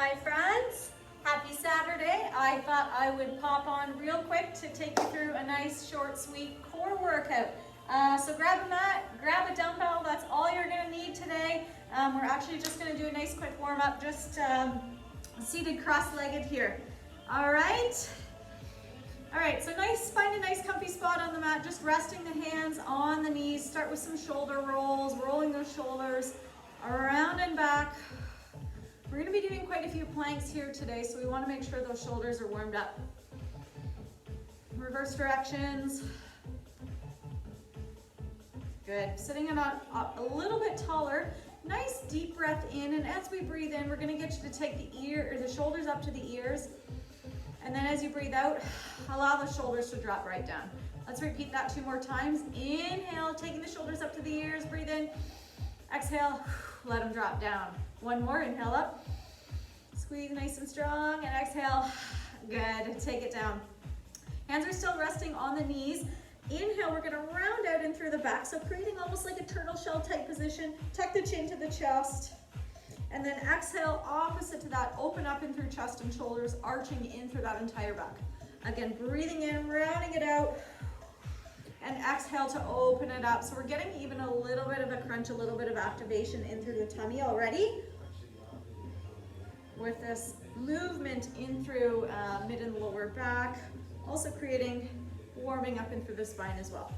Hi friends, happy Saturday. I thought I would pop on real quick to take you through a nice short sweet core workout. So grab a mat, grab a dumbbell, that's all you're gonna need today. We're actually just gonna do a nice quick warm up, just seated cross-legged here. All right, so find a nice comfy spot on the mat, just resting the hands on the knees. Start with some shoulder rolls, rolling those shoulders around and back. We're going to be doing quite a few planks here today, so we want to make sure those shoulders are warmed up. Reverse directions. Good. Sitting up a little bit taller. Nice deep breath in, and as we breathe in, we're going to get you to take the shoulders up to the ears. And then as you breathe out, allow the shoulders to drop right down. Let's repeat that 2 more times. Inhale, taking the shoulders up to the ears, breathe in. Exhale, let them drop down. 1 more, inhale up. Squeeze nice and strong, and exhale. Good, take it down. Hands are still resting on the knees. Inhale, we're gonna round out and through the back. So creating almost like a turtle shell type position. Tuck the chin to the chest. And then exhale, opposite to that, open up in through chest and shoulders, arching in through that entire back. Again, breathing in, rounding it out. And exhale to open it up. So we're getting even a little bit of a crunch, a little bit of activation in through the tummy already. With this movement in through mid and lower back. Also creating warming up in through the spine as well.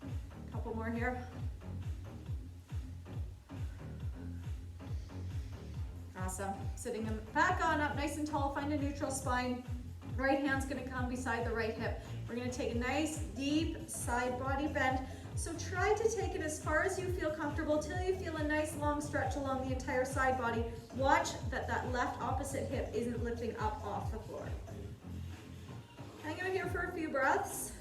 A couple more here. Awesome. Sitting them back on up nice and tall, find a neutral spine. Right hand's gonna come beside the right hip. We're gonna take a nice deep side body bend. So try to take it as far as you feel comfortable till you feel a nice long stretch along the entire side body. Watch that left opposite hip isn't lifting up off the floor. Hang out here for a few breaths.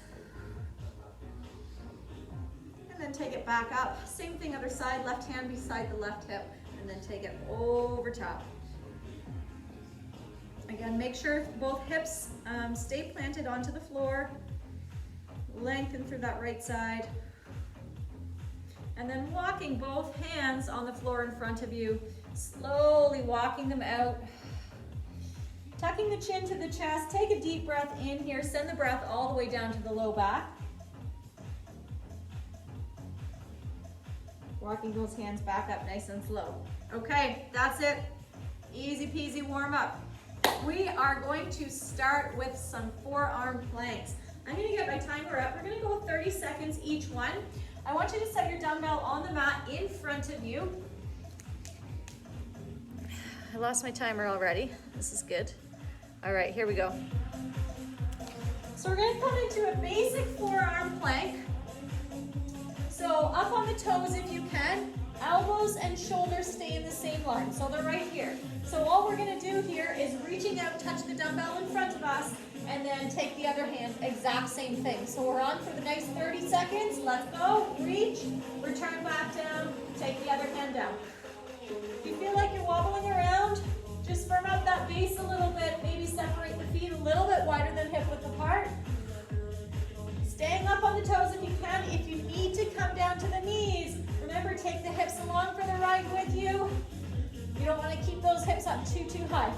And then take it back up. Same thing other side, left hand beside the left hip, and then take it over top. Again, make sure both hips stay planted onto the floor. Lengthen through that right side. And then walking both hands on the floor in front of you, slowly walking them out. Tucking the chin to the chest, take a deep breath in here, send the breath all the way down to the low back. Walking those hands back up nice and slow. Okay, that's it. Easy peasy warm up. We are going to start with some forearm planks. I'm gonna get my timer up. We're gonna go 30 seconds each one. I want you to set your dumbbell on the mat in front of you. I lost my timer already. This is good. All right, here we go. So we're gonna come into a basic forearm plank. So up on the toes if you can. Elbows and shoulders stay in the same line, so they're right here. So all we're gonna do here is reaching out, touch the dumbbell in front of us, and then take the other hand, exact same thing. So we're on for the next 30 seconds. Let's go, reach, return back down, take the other hand down. If you feel like you're wobbling around, just firm up that base a little bit, maybe separate the feet a little bit wider than hip width apart. Staying up on the toes if you can. If you need to come down to the knees, remember, take the hips along for the ride with you. You don't want to keep those hips up too high.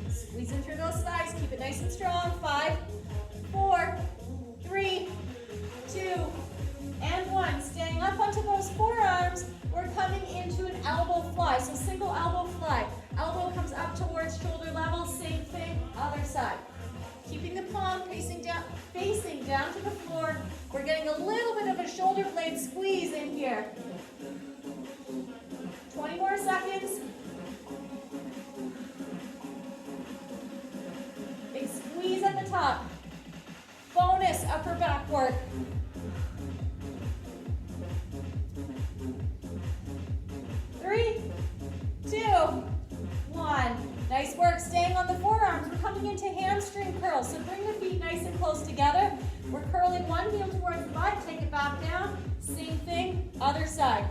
Squeeze in through those thighs. Keep it nice and strong. 5, 4, 3, 2, and 1. Staying up onto those forearms, we're coming into an elbow fly. So single elbow fly. Elbow comes up towards shoulder level. Same thing, other side. Keeping the palm facing down to the floor. We're getting a little bit of a shoulder blade squeeze in here. 20 more seconds. Big squeeze at the top. Bonus upper back work. 3, 2, 1. Nice work, staying on the forearms. We're coming into hamstring curls, so bring the feet nice and close together. We're curling one heel towards the butt, take it back down. Same thing, other side.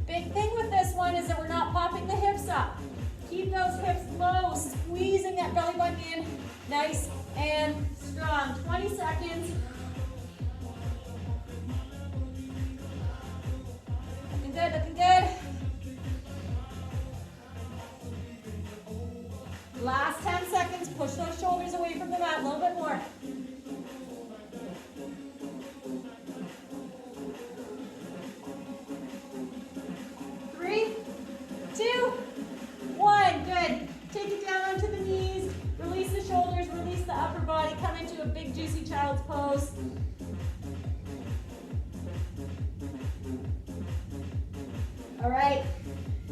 Big thing with this one is that we're not popping the hips up. Keep those hips low, squeezing that belly button in, nice and strong. 20 seconds. Looking good, looking good. All right,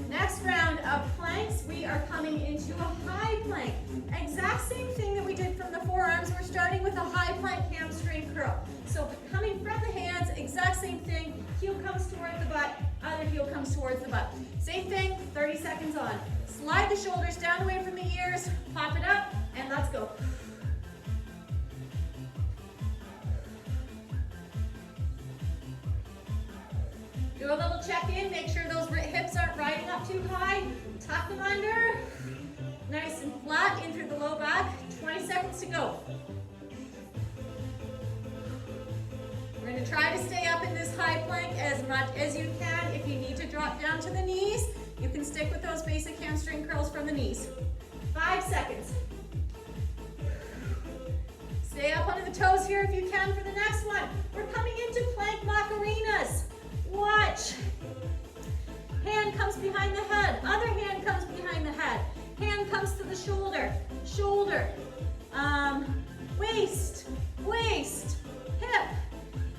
next round of planks, we are coming into a high plank. Exact same thing that we did from the forearms. We're starting with a high plank hamstring curl. So coming from the hands, exact same thing. Heel comes toward the butt, other heel comes towards the butt. Same thing, 30 seconds on. Slide the shoulders down away from the ears, pop it up, and let's go. Do a little check-in, make sure those hips aren't riding up too high. Tuck them under. Nice and flat in through the low back. 20 seconds to go. We're going to try to stay up in this high plank as much as you can. If you need to drop down to the knees, you can stick with those basic hamstring curls from the knees. 5 seconds. Stay up under the toes here if you can for the next one. We're coming into plank Macarinas. Watch. Hand comes behind the head. Other hand comes behind the head. Hand comes to the shoulder. Shoulder. Waist. Waist. Hip.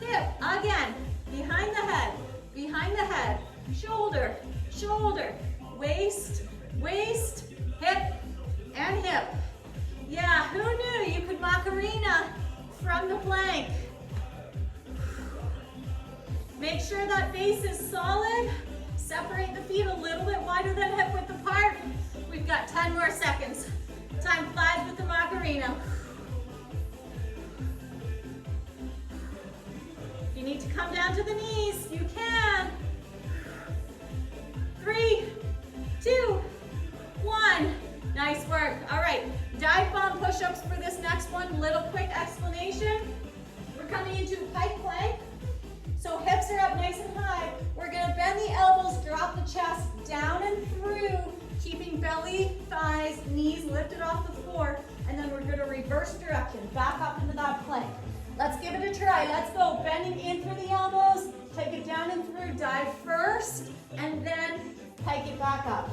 Hip. Again. Behind the head. Behind the head. Shoulder. Shoulder. Waist. Waist. Hip. And hip. Yeah, who knew you could Macarena from the plank? Make sure that base is solid. Separate the feet a little bit wider than hip width apart. We've got 10 more seconds. Time flies with the Macarena. If you need to come down to the knees, you can. 3, 2, 1. Nice work. All right, dive bomb push-ups for this next one. Little quick explanation. We're coming into a pike plank. So hips are up nice and high. We're gonna bend the elbows, drop the chest down and through, keeping belly, thighs, knees lifted off the floor, and then we're gonna reverse direction, back up into that plank. Let's give it a try. Let's go. Bending in through the elbows, take it down and through, dive first, and then pike it back up.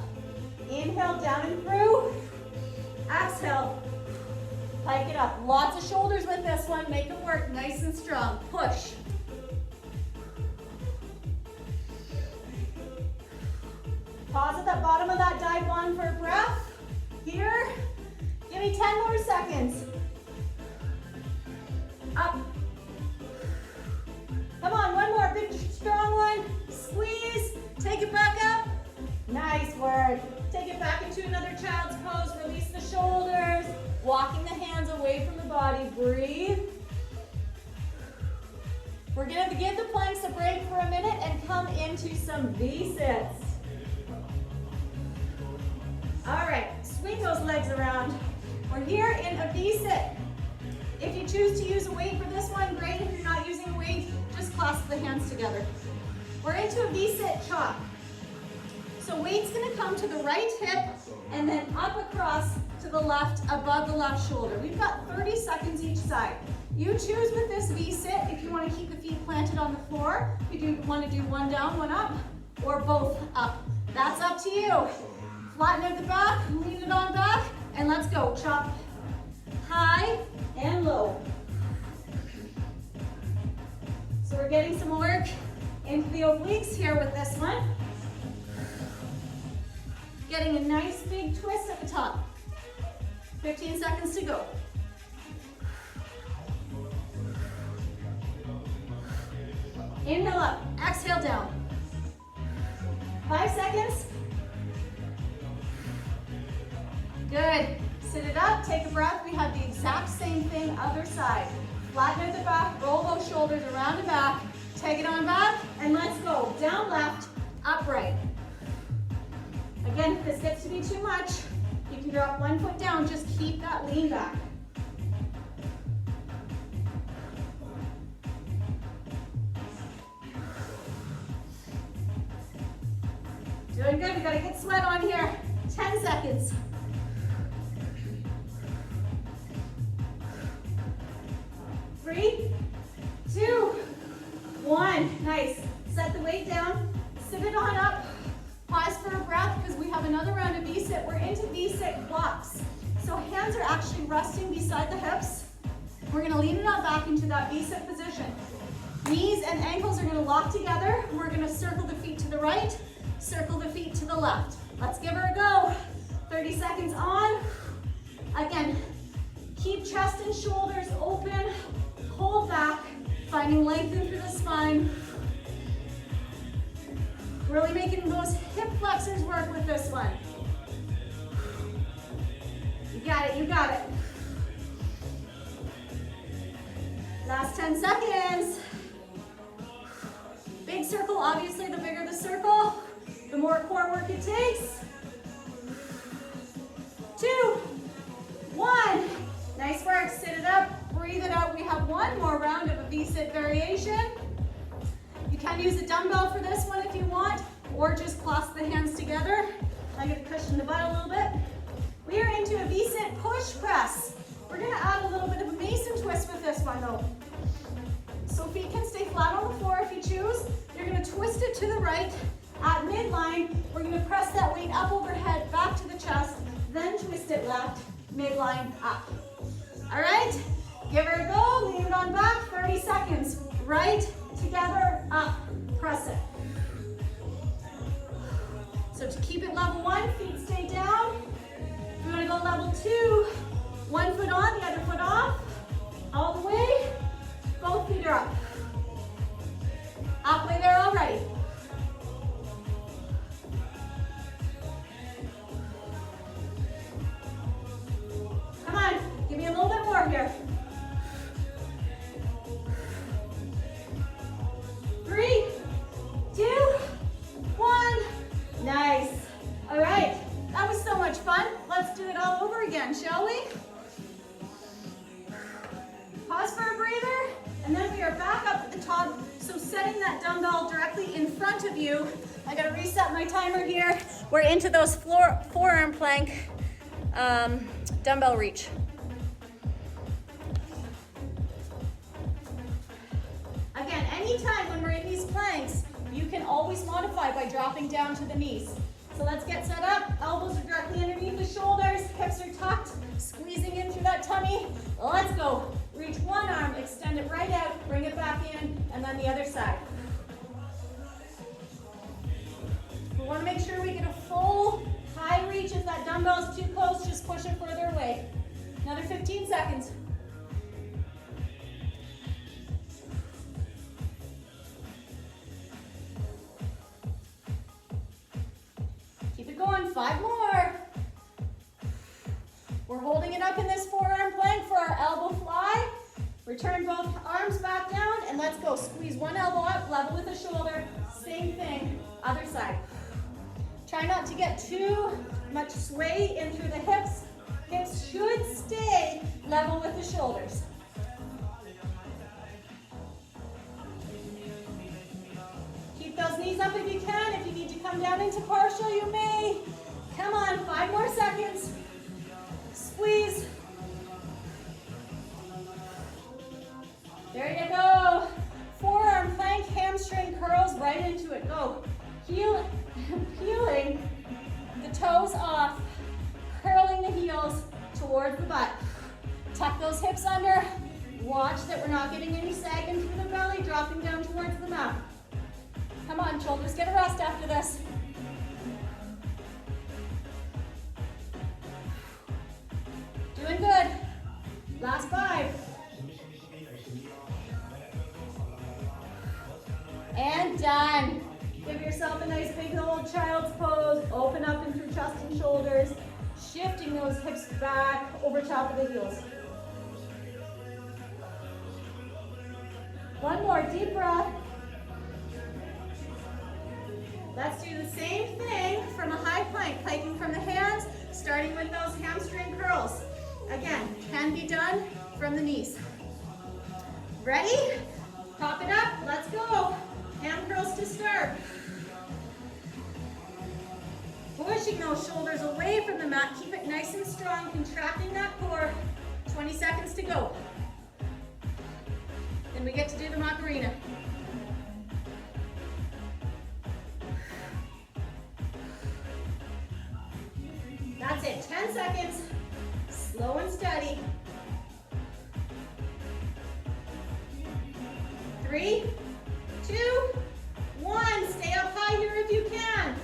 Inhale, down and through. Exhale, pike it up. Lots of shoulders with this one. Make it work nice and strong. Push. Pause at the bottom of that dive bomb for a breath. Here. Give me 10 more seconds. Up. Come on, one more big, strong one. Squeeze. Take it back up. Nice work. Take it back into another child's pose. Release the shoulders. Walking the hands away from the body. Breathe. We're going to give the planks a break for a minute and come into some V-sits. All right, swing those legs around. We're here in a V-sit. If you choose to use a weight for this one, great. If you're not using a weight, just clasp the hands together. We're into a V-sit chop. So weight's gonna come to the right hip and then up across to the left, above the left shoulder. We've got 30 seconds each side. You choose with this V-sit if you wanna keep the feet planted on the floor, if you wanna do one down, one up, or both up. That's up to you. Flatten at the back, lean it on back, and let's go. Chop high and low. So we're getting some work into the obliques here with this one. Getting a nice big twist at the top. 15 seconds to go. Inhale up, exhale down. 5 seconds. Good. Sit it up, take a breath. We have the exact same thing, other side. Flatten at the back, roll those shoulders around and back. Take it on back, and let's go. Down left, upright. Again, if this gets to be too much, you can drop one foot down, just keep that lean back. Doing good, we gotta get sweat on here. 10 seconds. 3, 2, 1. Nice. Set the weight down, sit it on up. Pause for a breath because we have another round of V-sit. We're into V-sit blocks. So hands are actually resting beside the hips. We're gonna lean it on back into that V-sit position. Knees and ankles are gonna lock together. We're gonna circle the feet to the right, circle the feet to the left. Let's give her a go. 30 seconds on. Again, keep chest and shoulders open. Hold back, finding length in through the spine. Really making those hip flexors work with this one. You got it, you got it. Last 10 seconds. Big circle, obviously the bigger the circle, the more core work it takes. 2, 1. Nice work, sit it up, breathe it out. We have one more round of a V-sit variation. You can use a dumbbell for this one if you want, or just clasp the hands together. I'm gonna cushion the butt a little bit. We are into a V-sit push press. We're gonna add a little bit of a Mason twist with this one though. So feet can stay flat on the floor if you choose. You're gonna twist it to the right. At midline, we're gonna press that weight up overhead, back to the chest, then twist it left, midline up. All right, give her a go, lean it on back, 30 seconds. Right, together, up, press it. So to keep it level 1, feet stay down. If you wanna go level 2, one foot on, the other foot off, all the way, both feet are up. Halfway there already. Come on, give me a little bit more here. 3, 2, 1. Nice. All right, that was so much fun. Let's do it all over again, shall we? Pause for a breather, and then we are back up at the top. So setting that dumbbell directly in front of you. I gotta reset my timer here. We're into those forearm plank dumbbell reach. Again, anytime when we're in these planks, you can always modify by dropping down to the knees. So let's get set up. Elbows are directly underneath the shoulders, hips are tucked, squeezing in through that tummy. Let's go. Reach one arm, extend it right out, bring it back in, and then the other side. We want to make sure we get a full high reach. If that dumbbell is too close, just push it further away. Another 15 seconds. Keep it going, 5 more. We're holding it up in this forearm plank for our elbow fly. Return both arms back down and let's go. Squeeze one elbow up, level with the shoulder. Same thing, other side. Try not to get too much sway in through the hips. Hips should stay level with the shoulders. Keep those knees up if you can. If you need to come down into partial, you may. Come on, 5 more seconds. Squeeze. There you go. Forearm plank, hamstring curls right into it. Go. Peeling the toes off, curling the heels towards the butt. Tuck those hips under. Watch that we're not getting any sagging through the belly, dropping down towards the mat. Come on, shoulders, get a rest after this. Doing good. Last 5. And done. Give yourself a nice big old child's pose. Open up in through chest and shoulders. Shifting those hips back over top of the heels. One more deep breath. Let's do the same thing from a high plank, planking from the hands, starting with those hamstring curls. Again, can be done from the knees. Ready? Pop it up, let's go. Hand curls to start. Pushing those shoulders away from the mat. Keep it nice and strong, contracting that core. 20 seconds to go. Then we get to do the Macarena. That's it, 10 seconds. Slow and steady. 3, 2, 1. Stay up high here if you can.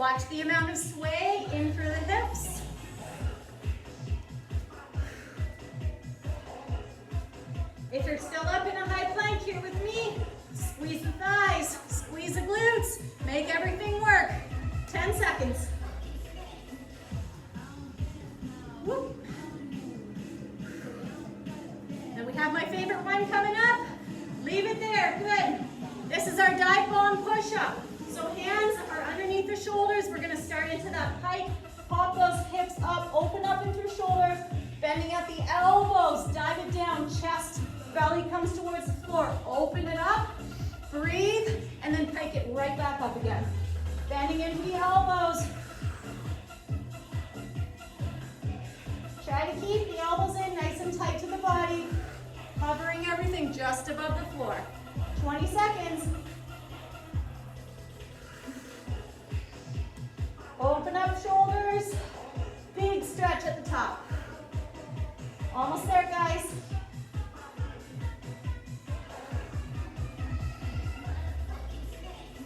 Watch the amount of sway in through the hips. If you're still up in a high plank here with me, squeeze the thighs, squeeze the glutes, make everything work. 10 seconds. Whoop. And we have my favorite one coming up. Leave it there, good. This is our dive bomb push-up. So hands are underneath the shoulders. We're gonna start into that pike. Pop those hips up, open up into your shoulders, bending at the elbows, dive it down, chest, belly comes towards the floor. Open it up, breathe, and then pike it right back up again. Bending into the elbows. Try to keep the elbows in nice and tight to the body, hovering everything just above the floor. 20 seconds. Open up shoulders, big stretch at the top. Almost there, guys.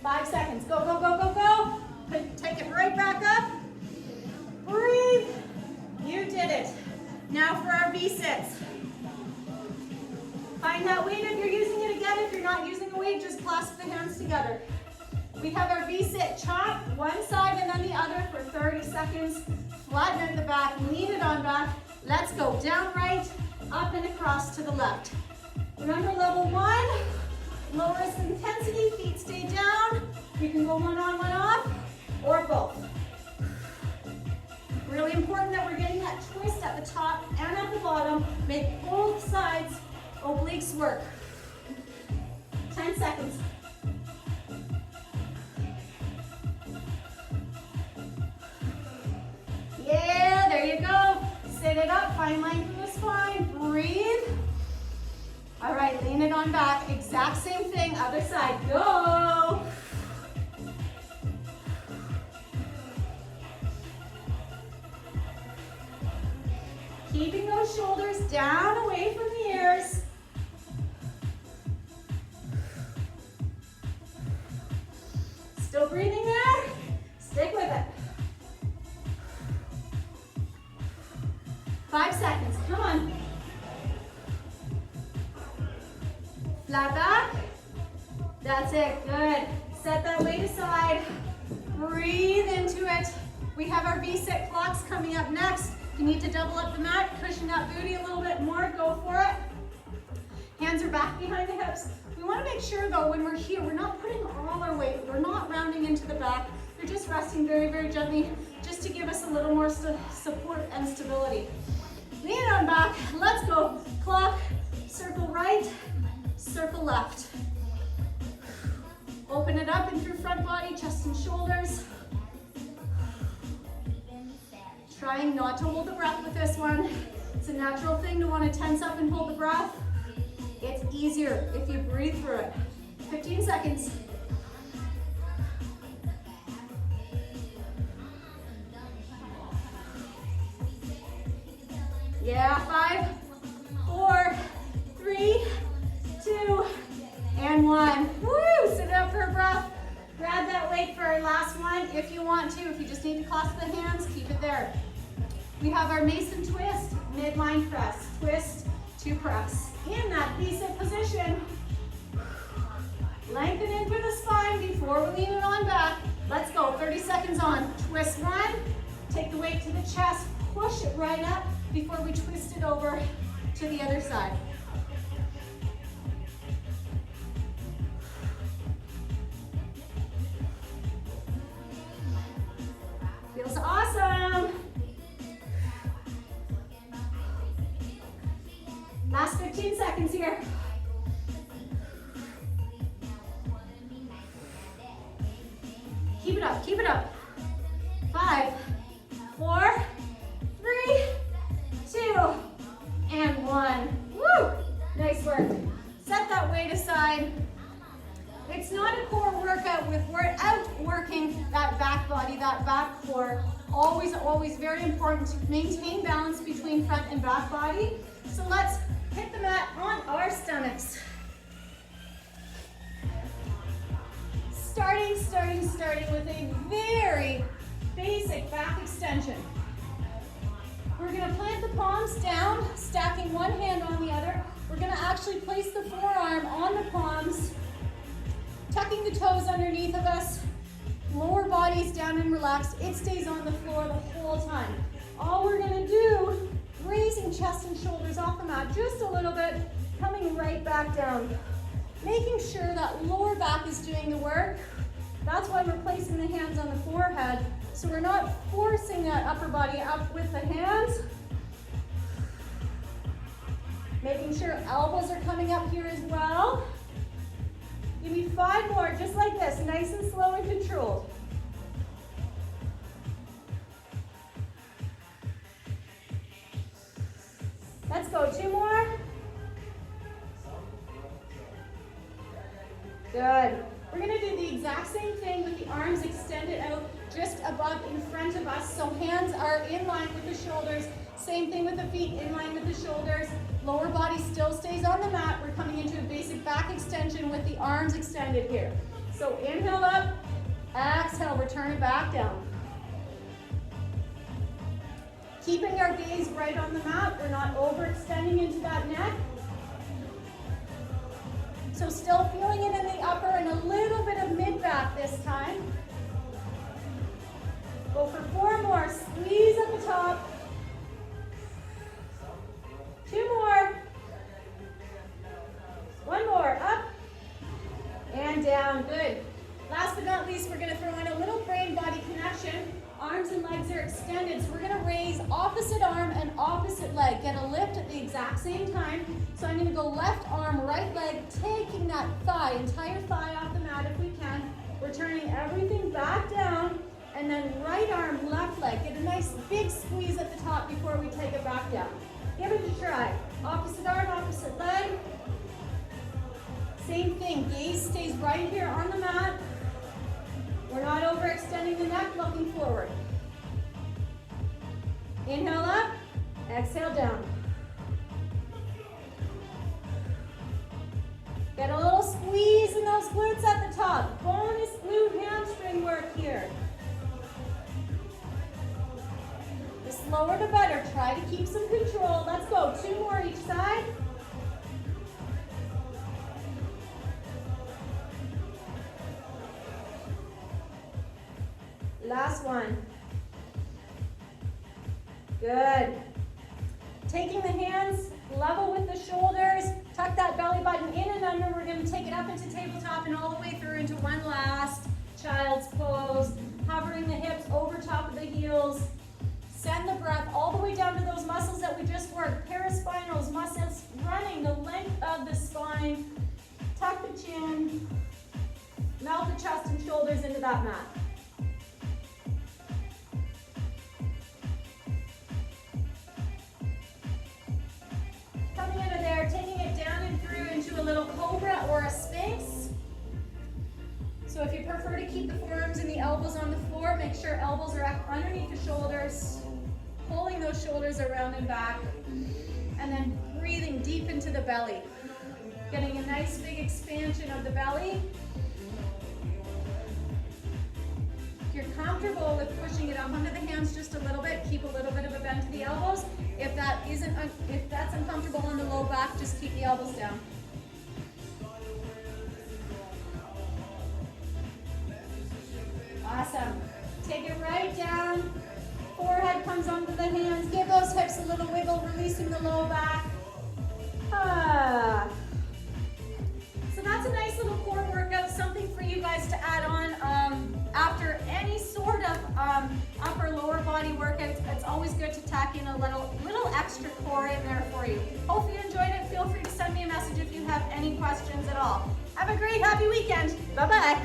Five seconds. Go, go, go, go, go. Take it right back up. Breathe. You did it. Now for our V-sits. Find that weight if you're using it again. If you're not using a weight, just clasp the hands together. We have our V-sit. Chop one side and then the other for 30 seconds. Flatten at the back, lean it on back. Let's go down right, up and across to the left. Remember level 1, lowest intensity, feet stay down. You can go one on, one off, or both. Really important that we're getting that twist at the top and at the bottom. Make both sides obliques work. 10 seconds. Yeah, there you go. Sit it up, find length in the spine, breathe. All right, lean it on back. Exact same thing, other side, go. Keeping those shoulders down away from the ears. Still breathing there? Stick with it. 5 seconds, come on. Flat back. That's it, good. Set that weight aside. Breathe into it. We have our V-sit clocks coming up next. If you need to double up the mat, cushion that booty a little bit more, go for it. Hands are back behind the hips. We want to make sure though, when we're here, we're not putting all our weight, we're not rounding into the back. We're just resting very, very gently, just to give us a little more support and stability. Lean it on back, let's go. Clock, circle right, circle left. Open it up in through front body, chest and shoulders. Trying not to hold the breath with this one. It's a natural thing to want to tense up and hold the breath. It's easier if you breathe through it. 15 seconds. Yeah, 5, 4, 3, 2, and 1. Woo! Sit up for a breath. Grab that weight for our last one if you want to. If you just need to clasp the hands, keep it there. We have our Mason twist, midline press. Twist to press. In that V-sit position. Lengthen in through the spine before we lean it on back. Let's go, 30 seconds on. Twist one, take the weight to the chest, push it right up before we twist it over to the other side. Feels awesome. Last 15 seconds here. Keep it up, keep it up. 5, 4, 3, 2, and 1. Woo! Nice work. Set that weight aside. It's not a core workout without working that back body, that back core. Always, always very important to maintain balance between front and back body. So let's hit the mat on our stomachs. Starting with a very basic back extension. We're gonna plant the palms down, stacking one hand on the other. We're gonna actually place the forearm on the palms, tucking the toes underneath of us, lower body's down and relaxed. It stays on the floor the whole time. All we're gonna do, raising chest and shoulders off the mat just a little bit, coming right back down. Making sure that lower back is doing the work. That's why we're placing the hands on the forehead, so we're not forcing that upper body up with the hands. Making sure elbows are coming up here as well. Give me 5 more, just like this, nice and slow and controlled. Let's go, 2 more. Good. We're gonna do the exact same thing with the arms extended out just above in front of us, so hands are in line with the shoulders. Same thing with the feet, in line with the shoulders. Lower body still stays on the mat. We're coming into a basic back extension with the arms extended here. So inhale up, exhale, return it back down. Keeping our gaze right on the mat. We're not overextending into that neck. So still feeling it in the upper and a little bit of mid-back this time. Go for 4 more. Squeeze at the top. 2 more. 1 more. Up and down. Good. Last but not least, we're going to throw in a little brain-body connection. Arms and legs are extended, so we're going to raise opposite arm and opposite leg. Get a lift at the exact same time. So I'm going to go left arm, right leg, taking that thigh, entire thigh off the mat if we can. We're turning everything back down, and then right arm, left leg. Get a nice big squeeze at the top before we take it back down. Give it a try. Opposite arm, opposite leg. Same thing, gaze stays right here on the mat. We're not overextending the neck, looking forward. Inhale up, exhale down. Get a little squeeze in those glutes at the top. Bonus glute hamstring work here. The slower the better. Try to keep some control. Let's go. 2 more each side. Last one. Good. Taking the hands level with the shoulders, tuck that belly button in and under. We're going to take it up into tabletop and all the way through into one last child's pose. Hovering the hips over top of the heels. Send the breath all the way down to those muscles that we just worked. Paraspinals, muscles running the length of the spine. Tuck the chin. Melt the chest and shoulders into that mat. Coming out of there, taking it down and through into a little cobra or a sphinx. So if you prefer to keep the forearms and the elbows on the floor, make sure elbows are up underneath the shoulders, pulling those shoulders around and back, and then breathing deep into the belly. Getting a nice big expansion of the belly. If you're comfortable with pushing it up under the hands just a little bit, keep a little bit of a bend to the elbows. If that's uncomfortable on the low back, just keep the elbows down. Awesome. Take it right down. Forehead comes onto the hands. Give those hips a little wiggle, releasing the low back. So that's a nice little core workout, something for you guys to add on after any sort of upper lower body workout. It's always good to tack in a little extra core in there for you. Hope you enjoyed it. Feel free to send me a message if you have any questions at all. Have a great, happy weekend. Bye-bye.